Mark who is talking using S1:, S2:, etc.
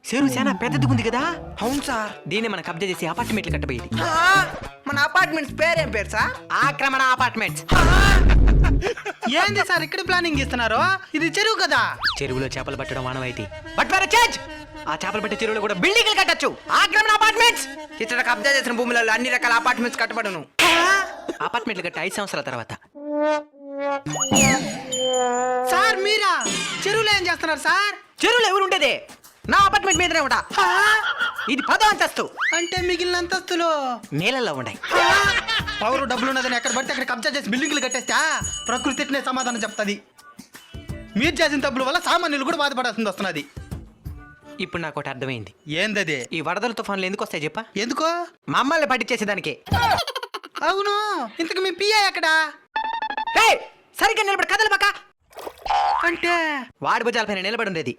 S1: చెరువు చాలా పెద్దది ఉంది కదా,
S2: అవును సార్.
S1: దీన్ని మనం కబ్జా చేసి అపార్ట్మెంట్లు కట్టబోయేది.
S2: మన అపార్ట్మెంట్స్ పేరేం పేరు సార్?
S1: ఆక్రమణ అపార్ట్మెంట్స్.
S3: ఏంది సార్ ఇక్కడ ప్లానింగ్ ఇస్తున్నారు? ఇది చెరువు కదా.
S1: చెరువులో చేపలు పట్టడం ఆనవాయితీ. బట్ వేరే చేంజ్. ఆ చేపలు పట్టే చెరువులో కూడా బిల్డింగ్లు కట్టచ్చు. ఆక్రమణ అపార్ట్మెంట్స్.
S2: ఇక్కడ కబ్జా చేసిన భూములలో అన్ని రకాల అపార్ట్మెంట్స్ కట్టబడును.
S1: అపార్ట్మెంట్లు కట్ట 5 సంవత్సరాల తర్వాత.
S3: సార్ మీరా చెరువులో ఏం చేస్తున్నారు సార్?
S1: చెరువులో ఎవరు ఉండేదే? నా అపార్ట్మెంట్ మీదనే ఉంటా. ఇది 10వ అంతస్తు.
S3: అంటే మిగిలిన అంతస్తులు
S1: నేలల్లో ఉన్నాయి.
S3: పవరు డబ్బులు ఉన్నదని ఎక్కడ పడితే అక్కడ కబ్జా చేసి బిల్డింగ్లు కట్టేస్తా ప్రకృతి ఇట్నే సమాధానం చెప్తుంది. మీరు చేసిన తప్పుల వల్ల సామాన్యులు కూడా బాధపడాల్సింది వస్తున్నది.
S1: ఇప్పుడు నాకు ఒకటి అర్థమైంది.
S3: ఏందది?
S1: ఈ వరదల తుఫాన్లు ఎందుకు వస్తాయి చెప్పా?
S3: ఎందుకో?
S1: మమ్మల్ని పట్టించేసేదానికి.
S3: అవును, ఇంతకు మీ పియ్య ఎక్కడా?
S1: సరిగ్గా నిలబడి కదలు పక్క.
S3: అంటే
S1: వాడి భుజాల పైన నిలబడి ఉండేది.